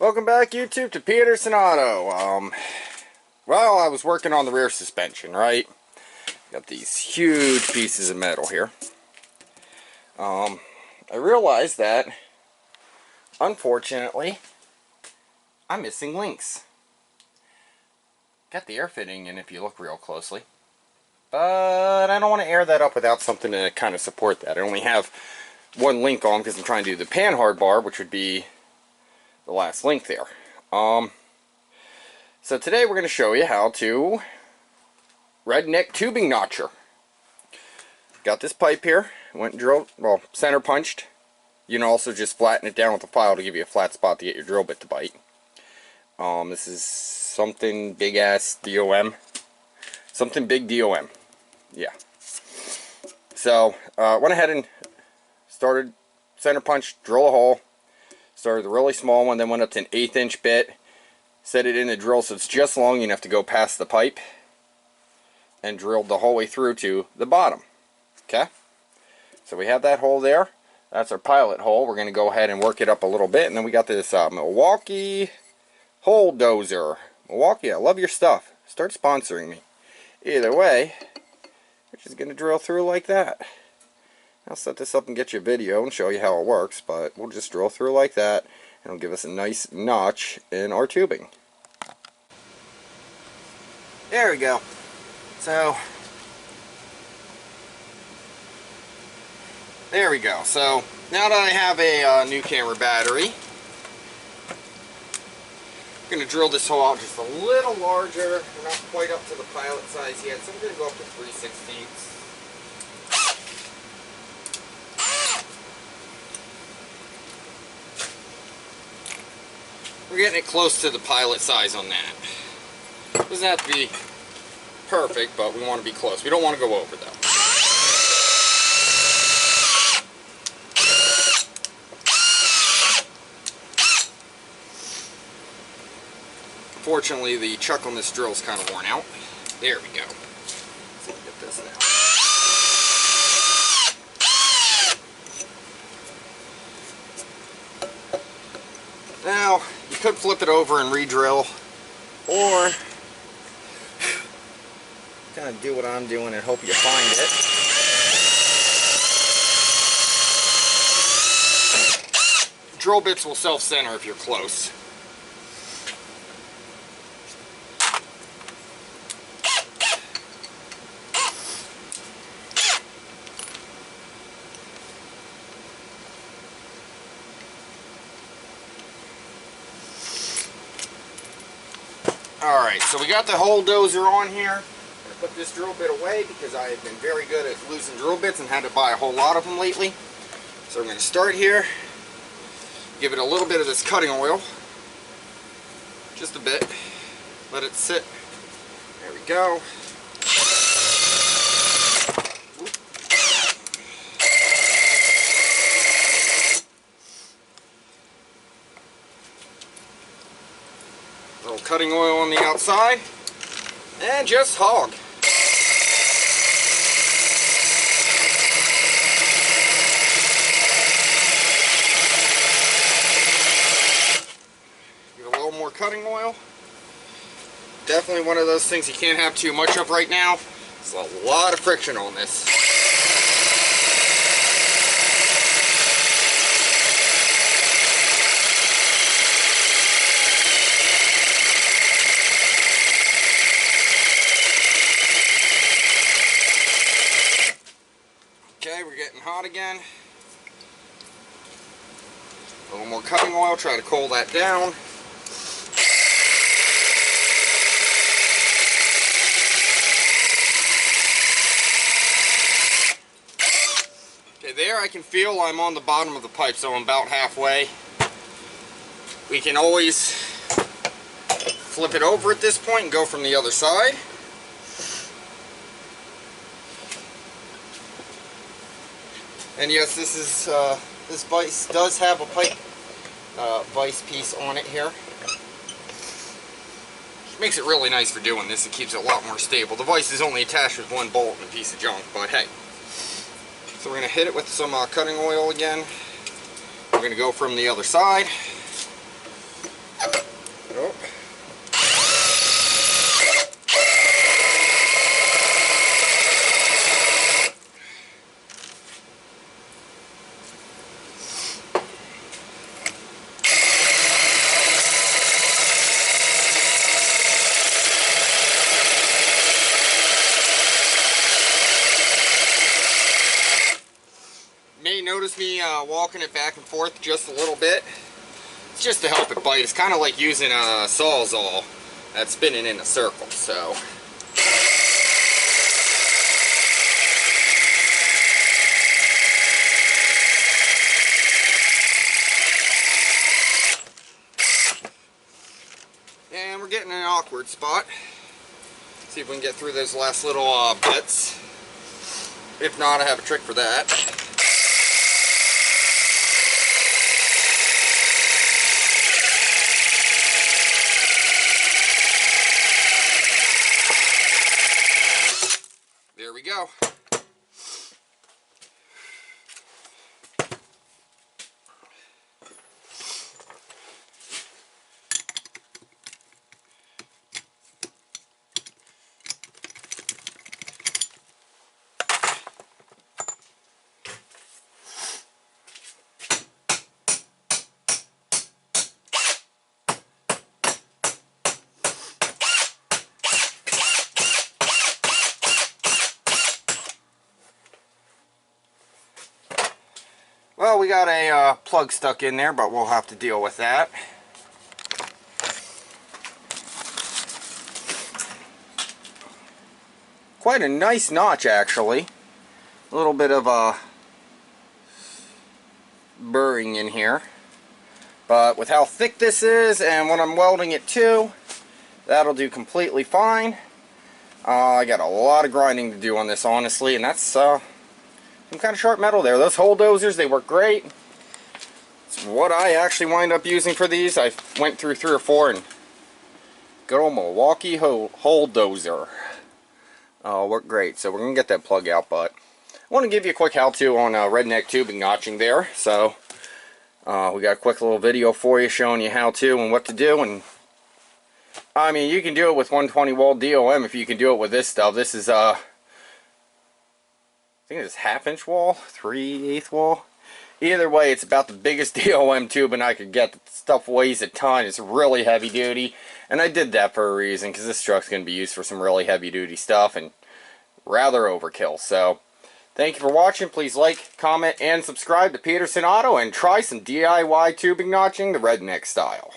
Welcome back, YouTube, to Peterson Auto. Well, I was working on the rear suspension, right? Got these huge pieces of metal here. I realized that, unfortunately, I'm missing links. Got the air fitting in if you look real closely. But I don't want to air that up without something to kind of support that. I only have one link on because I'm trying to do the panhard bar, which would be the last link there. So today we're going to show you how to redneck tubing notcher. Got this pipe here, went and drilled, well, center punched. You can also just flatten it down with a file to give you a flat spot to get your drill bit to bite. This is something big ass DOM. Something big DOM. Yeah. So, went ahead and started center punch, drill a hole. Started the really small one, then went up to an 1/8 inch bit. Set it in the drill so it's just long enough to go past the pipe. And drilled the whole way through to the bottom. Okay? So we have that hole there. That's our pilot hole. We're going to go ahead and work it up a little bit. And then we got this Milwaukee hole dozer. Milwaukee, I love your stuff. Start sponsoring me. Either way, we're just going to drill through like that. I'll set this up and get you a video and show you how it works, but we'll just drill through like that, and it'll give us a nice notch in our tubing. There we go. So, there we go. So, now that I have a new camera battery, I'm going to drill this hole out just a little larger. We're not quite up to the pilot size yet, so I'm going to go up to 3/16. We're getting it close to the pilot size on that. Doesn't have to be perfect, but we want to be close. We don't want to go over though. Fortunately, the chuck on this drill is kind of worn out. There we go. Let's see if we get this now. Now, you could flip it over and re-drill, or kind of do what I'm doing and hope you find it. Drill bits will self-center if you're close. Alright, so we got the hole dozer on here. I'm going to put this drill bit away because I have been very good at losing drill bits and had to buy a whole lot of them lately. So I'm going to start here, give it a little bit of this cutting oil, just a bit, let it sit. There we go. Little cutting oil on the outside, and just hog. Give it a little more cutting oil. Definitely one of those things you can't have too much of right now. There's a lot of friction on this. Okay, we're getting hot again. A little more cutting oil, try to cool that down. Okay, there I can feel I'm on the bottom of the pipe, so I'm about halfway. We can always flip it over at this point and go from the other side. And yes, this is this vise does have a pipe vise piece on it here. Which makes it really nice for doing this. It keeps it a lot more stable. The vise is only attached with one bolt and a piece of junk, but hey. So we're going to hit it with some cutting oil again. We're going to go from the other side. Oh. May notice me walking it back and forth just a little bit, just to help it bite. It's kind of like using a sawzall that's spinning in a circle. So and we're getting an awkward spot. See if we can get through those last little bits. If not, I have a trick for that. There we go. Well, we got a plug stuck in there, but we'll have to deal with that. Quite a nice notch, actually. A little bit of burring in here. But with how thick this is and what I'm welding it to, that'll do completely fine. I got a lot of grinding to do on this, honestly, and that's some kind of sharp metal there. Those hole dozers, they work great. It's what I actually wind up using for these. I went through 3 or 4 and good old Milwaukee hole dozer. Worked great. So we're going to get that plug out, but I want to give you a quick how-to on redneck tubing notching there. So we got a quick little video for you showing you how to and what to do. And I mean, you can do it with 120 wall DOM if you can do it with this stuff. This is I think it's 1/2 inch wall, 3/8 wall. Either way, it's about the biggest DOM tubing I could get. The stuff weighs a ton. It's really heavy duty. And I did that for a reason, because this truck's going to be used for some really heavy duty stuff and rather overkill. So, thank you for watching. Please like, comment, and subscribe to Peterson Auto and try some DIY tubing notching the redneck style.